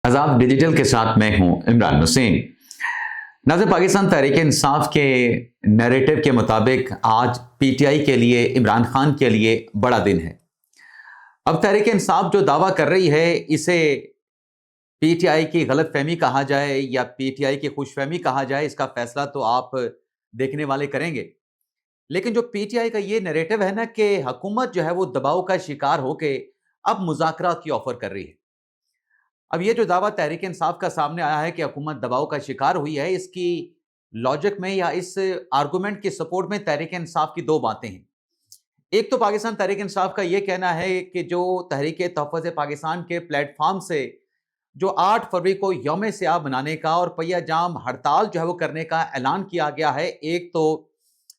आज़ाद digital के साथ मैं हूं इमरान हुसैन। नाज़रीन, पाकिस्तान तहरीक इंसाफ के नैरेटिव के मुताबिक आज पीटीआई के लिए, इमरान खान के लिए बड़ा दिन है। अब तहरीक इंसाफ जो दावा कर रही है, इसे पीटीआई की गलतफहमी कहा जाए या पीटीआई की खुशफहमी कहा जाए, इसका फैसला तो आप देखने वाले करेंगे। लेकिन जो पीटीआई का ये नैरेटिव है ना कि हुकूमत जो है वो दबाव का शिकार होके अब मुज़ाकरात की ऑफर कर रही है। अब ये जो दावा तहरीक इंसाफ का सामने आया है कि हुकूमत दबाव का शिकार हुई है, इसकी लॉजिक में या इस आर्गुमेंट के सपोर्ट में तहरीक इंसाफ की दो बातें हैं। एक तो पाकिस्तान तहरीक इंसाफ का ये कहना है कि जो तहरीक तहफ़्फ़ुज़ पाकिस्तान के प्लेटफॉर्म से जो 8 फरवरी को यौम सियाह मनाने का और पहिया जाम हड़ताल जो है वो करने का ऐलान किया गया है, एक तो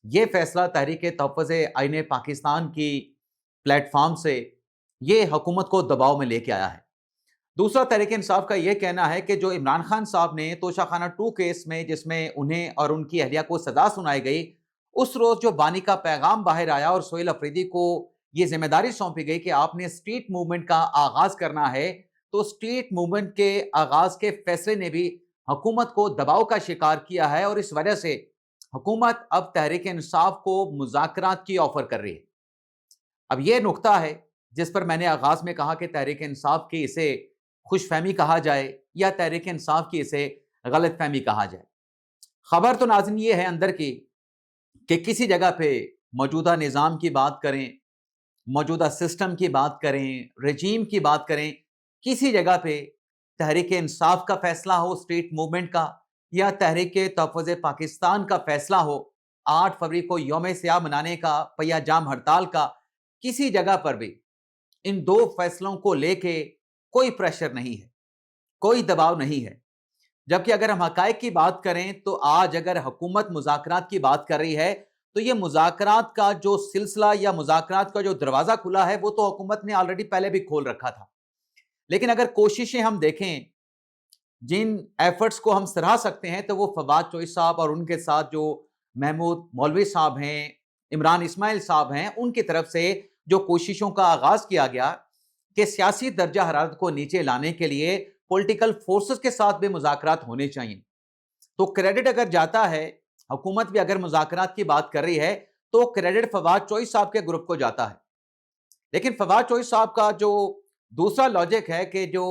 ये फैसला तहरीक तहफ़्फ़ुज़ आईन पाकिस्तान की प्लेटफॉर्म से ये हुकूमत को दबाव में लेके आया है। दूसरा तहरीक इंसाफ का यह कहना है कि जो इमरान खान साहब ने तोशाखाना 2 केस में, जिसमें उन्हें और उनकी अहलिया को सजा सुनाई गई, उस रोज जो बानी का पैगाम बाहर आया और सोहेल अफरीदी को यह जिम्मेदारी सौंपी गई कि आपने स्ट्रीट मूवमेंट का आगाज करना है, तो स्ट्रीट मूवमेंट के आगाज के फैसले ने भी हुकूमत को दबाव का शिकार किया है और इस वजह से हुकूमत अब तहरीक इंसाफ को मुज़ाकरात की ऑफर कर रही है। अब यह नुकता है जिस पर मैंने आगाज में कहा कि तहरीक इंसाफ की इसे खुशफहमी कहा जाए या तहरीक इंसाफ की इसे गलतफहमी कहा जाए। खबर तो नाज़रीन ये है अंदर की कि किसी जगह पे मौजूदा निज़ाम की बात करें, मौजूदा सिस्टम की बात करें, रजीम की बात करें, किसी जगह पे तहरीक इंसाफ का फैसला हो स्ट्रीट मूवमेंट का या तहरीक तहफ़्फ़ुज़ पाकिस्तान का फैसला हो 8 फरवरी को यौम सियाह मनाने का, पहिया जाम हड़ताल का, किसी जगह पर भी इन दो फैसलों को लेके कोई प्रेशर नहीं है, कोई दबाव नहीं है। जबकि अगर हम हकायक की बात करें तो आज अगर हुकूमत मुज़ाकरात की बात कर रही है, तो ये मुज़ाकरात का जो सिलसिला या मुज़ाकरात का जो दरवाज़ा खुला है वो तो हुकूमत ने ऑलरेडी पहले भी खोल रखा था। लेकिन अगर कोशिशें हम देखें, जिन एफर्ट्स को हम सराह सकते हैं, तो वो फवाद चौधरी साहब और उनके साथ जो महमूद मौलवी साहब हैं, इमरान इस्माइल साहब हैं, उनकी तरफ से जो कोशिशों का आगाज किया गया कि सियासी दर्जा हरारत को नीचे लाने के लिए पॉलिटिकल फोर्सेस के साथ भी मुज़ाकरात होने चाहिए। तो क्रेडिट अगर जाता है, हुकूमत भी अगर मुज़ाकरात की बात कर रही है, तो क्रेडिट फवाद चौधरी साहब के ग्रुप को जाता है। लेकिन फवाद चौधरी साहब का जो दूसरा लॉजिक है कि जो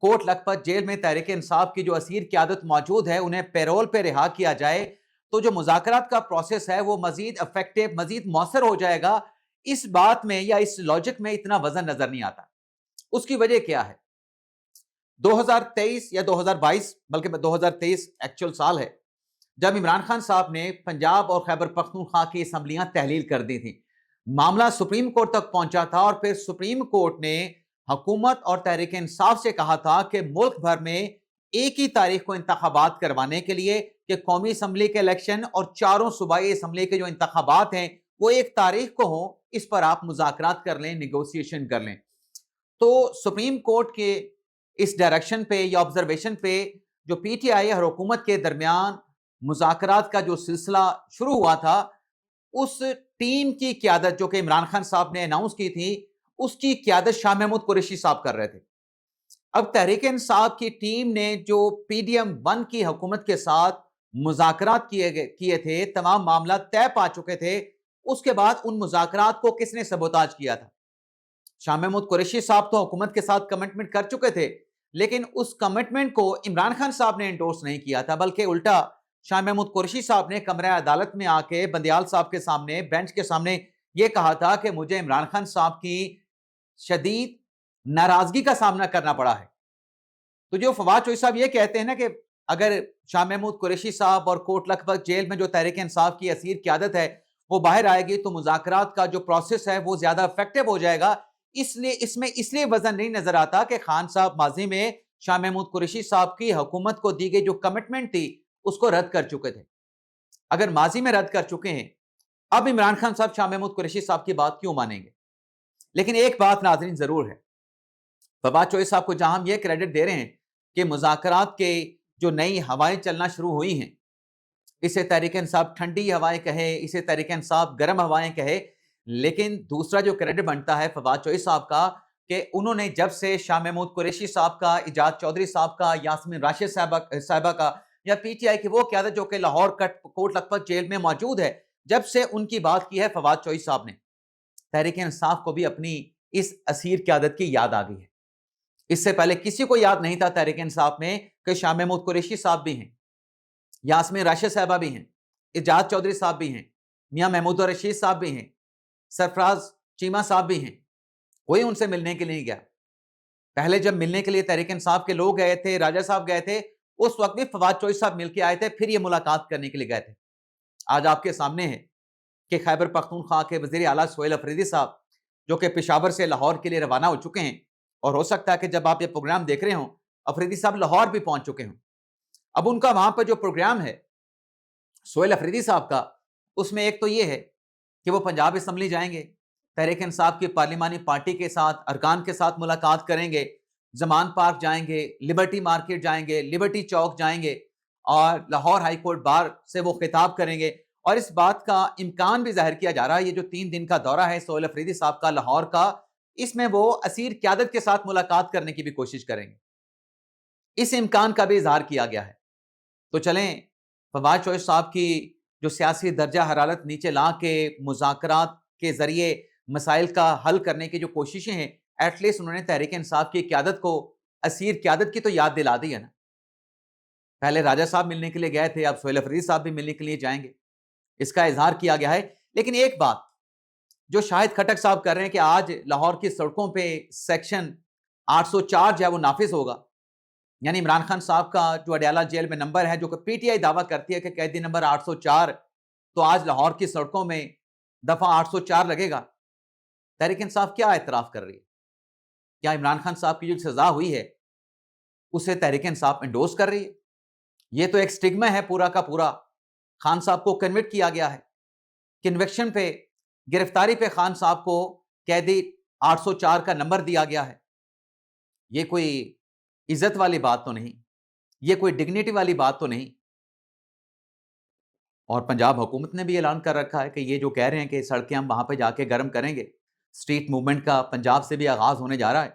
कोट लखपत जेल में तहरीक इंसाफ की जो असीर क़यादत मौजूद है, उन्हें पैरोल पे रिहा किया जाए, तो जो मुज़ाकरात का प्रोसेस है वो मजीद इफेक्टिव, मजीद मौसर हो जाएगा। इस बात में या इस लॉजिक में इतना वजन नजर नहीं आता। उसकी वजह क्या है? 2023 या 2022, बल्कि 2023 एक्चुअल साल है, जब इमरान खान साहब ने पंजाब और खैबर पख्तूनख्वा की असम्बलियां तहलील कर दी थी, मामला सुप्रीम कोर्ट तक पहुंचा था और फिर सुप्रीम कोर्ट ने हुकूमत और तहरीक इंसाफ से कहा था कि मुल्क भर में एक ही तारीख को इंतखाबात करवाने के लिए कि कौमी असम्बली के इलेक्शन और चारों सूबाई असम्बली के जो इंतखाबात हैं वो एक तारीख को हो, इस पर आप मुज़ाकरात कर लें, निगोसिएशन कर लें। तो सुप्रीम कोर्ट के इस डायरेक्शन पे या ऑब्जर्वेशन पे जो पीटीआई और हुकूमत के दरमियान मुज़ाकरात का जो सिलसिला शुरू हुआ था, उस टीम की क़यादत जो कि इमरान खान साहब ने अनाउंस की थी, उसकी क़यादत शाह महमूद कुरैशी साहब कर रहे थे। अब तहरीक इंसाफ की टीम ने जो पीडीएम 1 की हुकूमत के साथ मुज़ाकरात किए थे, तमाम मामला तय पा चुके थे, उसके बाद उन मुज़ाकरात को किसने सबोताज किया था? शाह महमूद कुरैशी साहब तो हुकूमत के साथ कमिटमेंट कर चुके थे, लेकिन उस कमिटमेंट को इमरान खान साहब ने एंडोर्स नहीं किया था, बल्कि उल्टा शाह महमूद कुरैशी साहब ने कमरे अदालत में आके बंदियाल साहब के सामने, बेंच के सामने यह कहा था कि मुझे इमरान खान साहब की शदीद नाराजगी का सामना करना पड़ा है। तो जो फवाद चौधरी साहब ये कहते हैं ना कि अगर शाह महमूद कुरैशी साहब और कोट लखपत जेल में जो तहरीक इंसाफ की असीर क़यादत है वो बाहर आएगी, तो मुज़ाकरात का जो प्रोसेस है वो ज्यादा इफेक्टिव हो जाएगा। इसलिए इसमें इसलिए वजन नहीं नजर आता कि खान साहब माजी में शाह महमूद कुरैशी साहब की हुकूमत को दी गई जो कमिटमेंट थी उसको रद्द कर चुके थे। अगर माजी में रद्द कर चुके हैं, अब इमरान खान साहब शाह महमूद कुरैशी साहब की बात क्यों मानेंगे? लेकिन एक बात नाज़रीन जरूर है, फवाद चौधरी साहब को जहां हम ये क्रेडिट दे रहे हैं कि मुज़ाकरात के जो नई हवाएं चलना शुरू हुई हैं, इसे तहरीक इंसाफ ठंडी हवाएं कहे, इसे तहरीक इंसाफ गर्म हवाएं कहे, लेकिन दूसरा जो क्रेडिट बनता है फवाद चौधरी साहब का, کہ انہوں نے جب سے شاہ محمود قریشی صاحب کا، ایجاد چودھری صاحب کا، یاسمین راشد صاحبہ کا، یا پی ٹی آئی کی وہ قیادت جو کہ لاہور کوٹ لکھپت جیل میں موجود ہے، جب سے ان کی بات کی ہے فواد چوہی صاحب نے، تحریک انصاف کو بھی اپنی اس اسیر قیادت کی یاد آ گئی ہے۔ اس سے پہلے کسی کو یاد نہیں تھا تحریک انصاف میں کہ شاہ محمود قریشی صاحب بھی ہیں، یاسمین راشد صاحبہ بھی ہیں، ایجاد چودھری صاحب بھی ہیں، میاں محمود الرشید صاحب بھی ہیں، سرفراز چیمہ صاحب بھی ہیں۔ کوئی ان سے ملنے کے لیے نہیں گیا۔ پہلے جب ملنے کے لیے تحریک انصاف کے لوگ گئے تھے، راجہ صاحب گئے تھے، اس وقت بھی فواد چوہی صاحب مل کے آئے تھے، پھر یہ ملاقات کرنے کے لیے گئے تھے۔ آج آپ کے سامنے ہے کہ خیبر پختونخوا کے وزیر اعلیٰ سہیل افریدی صاحب جو کہ پشاور سے لاہور کے لیے روانہ ہو چکے ہیں، اور ہو سکتا ہے کہ جب آپ یہ پروگرام دیکھ رہے ہوں افریدی صاحب لاہور بھی پہنچ چکے ہوں۔ اب ان کا وہاں پر جو پروگرام ہے سہیل افریدی صاحب کا، اس میں ایک تو یہ ہے کہ وہ پنجاب اسمبلی جائیں گے، تحریک انصاف کی پارلیمانی پارٹی کے ساتھ، ارکان کے ساتھ ملاقات کریں گے، زمان پارک جائیں گے، لبرٹی مارکیٹ جائیں گے، لبرٹی چوک جائیں گے، اور لاہور ہائی کورٹ بار سے وہ خطاب کریں گے۔ اور اس بات کا امکان بھی ظاہر کیا جا رہا ہے، یہ جو 3 دن کا دورہ ہے سہیل افریدی صاحب کا لاہور کا، اس میں وہ اسیر قیادت کے ساتھ ملاقات کرنے کی بھی کوشش کریں گے۔ اس امکان کا بھی اظہار کیا گیا ہے۔ تو چلیں، فواد چوہی صاحب کی جو سیاسی درجہ حرارت نیچے لا کے مذاکرات کے ذریعے مسائل کا حل کرنے کی جو کوششیں ہیں، ایٹ لیسٹ انہوں نے تحریک انصاف کی قیادت کو اسیر قیادت کی تو یاد دلا دی ہے نا۔ پہلے راجہ صاحب ملنے کے لیے گئے تھے، اب سہیل افریدی صاحب بھی ملنے کے لیے جائیں گے، اس کا اظہار کیا گیا ہے۔ لیکن ایک بات جو شاہد کھٹک صاحب کر رہے ہیں کہ آج لاہور کی سڑکوں پہ سیکشن 804 جو ہے وہ نافذ ہوگا، یعنی عمران خان صاحب کا جو اڈیالہ جیل میں نمبر ہے، جو کہ پی ٹی آئی دعویٰ کرتی ہے کہ قیدی نمبر 804، تو آج لاہور کی سڑکوں میں دفعہ 804 لگے گا۔ تحریک انصاف کیا اعتراف کر رہی ہے؟ کیا عمران خان صاحب کی جو سزا ہوئی ہے اسے تحریک انصاف انڈوس کر رہی ہے؟ یہ تو ایک سٹگما ہے پورا کا پورا۔ خان صاحب کو کنوکٹ کیا گیا ہے، کنوکشن پہ، گرفتاری پہ خان صاحب کو قیدی 804 کا نمبر دیا گیا ہے۔ یہ کوئی عزت والی بات تو نہیں، یہ کوئی ڈگنیٹی والی بات تو نہیں۔ اور پنجاب حکومت نے بھی اعلان کر رکھا ہے کہ یہ جو کہہ رہے ہیں کہ سڑکیں ہم وہاں پہ جا کے گرم کریں گے، اسٹریٹ موومنٹ کا پنجاب سے بھی آغاز ہونے جا رہا ہے،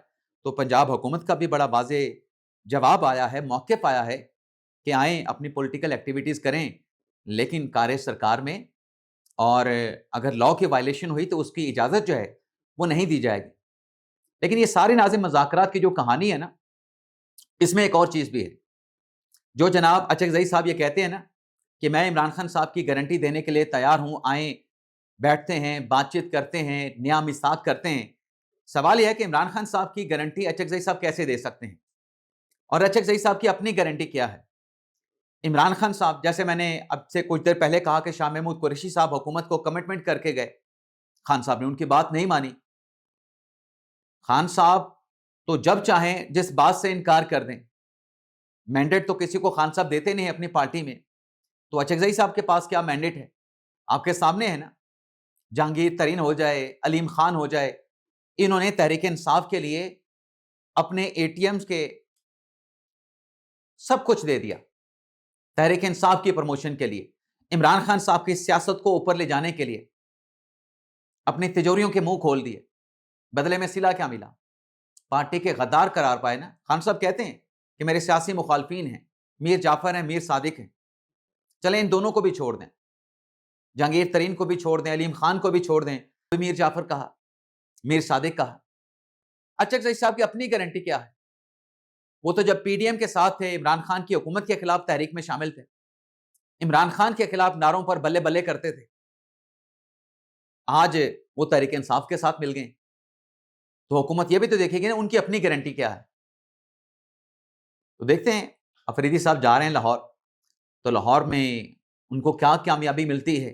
تو پنجاب حکومت کا بھی بڑا واضح جواب آیا ہے، موقف آیا ہے کہ آئیں اپنی پولیٹیکل ایکٹیویٹیز کریں، لیکن کار سرکار میں، اور اگر لاء کی وائلیشن ہوئی تو اس کی اجازت جو ہے وہ نہیں دی جائے گی۔ لیکن یہ ساری ناظم مذاکرات کی جو کہانی ہے نا، اس میں ایک اور چیز بھی ہے۔ جو جناب اچکزئی صاحب یہ کہتے ہیں نا کہ میں عمران خان صاحب کی گارنٹی دینے کے لیے تیار ہوں، آئیں بیٹھتے ہیں، بات چیت کرتے ہیں، نیا میثاق کرتے ہیں، سوال یہ ہے کہ عمران خان صاحب کی گارنٹی اچکزئی صاحب کیسے دے سکتے ہیں، اور اچکزئی صاحب کی اپنی گارنٹی کیا ہے؟ عمران خان صاحب، جیسے میں نے اب سے کچھ دیر پہلے کہا کہ شاہ محمود قریشی صاحب حکومت کو کمٹمنٹ کر کے گئے، خان صاحب نے ان کی بات نہیں مانی۔ خان صاحب تو جب چاہیں جس بات سے انکار کر دیں، مینڈیٹ تو کسی کو خان صاحب دیتے نہیں اپنی پارٹی میں، تو اچکزئی صاحب کے پاس کیا مینڈیٹ ہے؟ آپ کے سامنے ہے نا، جہانگیر ترین ہو جائے، علیم خان ہو جائے، انہوں نے تحریک انصاف کے لیے اپنے اے ٹی ایمز کے سب کچھ دے دیا تحریک انصاف کی پروموشن کے لیے، عمران خان صاحب کی سیاست کو اوپر لے جانے کے لیے اپنی تجوریوں کے منہ کھول دیے۔ بدلے میں صلہ کیا ملا؟ پارٹی کے غدار قرار پائے نا۔ خان صاحب کہتے ہیں کہ میرے سیاسی مخالفین ہیں، میر جعفر ہیں، میر صادق ہیں، چلیں ان دونوں کو بھی چھوڑ دیں، جہانگیر ترین کو بھی چھوڑ دیں، علیم خان کو بھی چھوڑ دیں، میر جعفر کہا، میر صادق کہا۔ اچکزئی صاحب کی اپنی گارنٹی کیا ہے؟ وہ تو جب پی ڈی ایم کے ساتھ تھے، عمران خان کی حکومت کے خلاف تحریک میں شامل تھے، عمران خان کے خلاف نعروں پر بلے بلے کرتے تھے، آج وہ تحریک انصاف کے ساتھ مل گئے، تو حکومت یہ بھی تو دیکھے گی نا ان کی اپنی گارنٹی کیا ہے۔ تو دیکھتے ہیں افریدی صاحب جا رہے ہیں لاہور، تو لاہور میں ان کو کیا کامیابی ملتی ہے،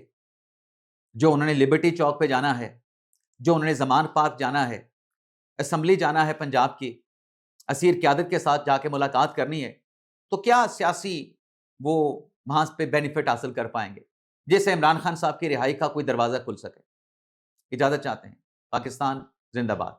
جو انہوں نے لبرٹی چوک پہ جانا ہے، جو انہوں نے زمان پارک جانا ہے، اسمبلی جانا ہے پنجاب کی، اسیر قیادت کے ساتھ جا کے ملاقات کرنی ہے، تو کیا سیاسی وہ وہاں پہ بینیفٹ حاصل کر پائیں گے جس سے عمران خان صاحب کی رہائی کا کوئی دروازہ کھل سکے۔ اجازت چاہتے ہیں۔ پاکستان زندہ باد۔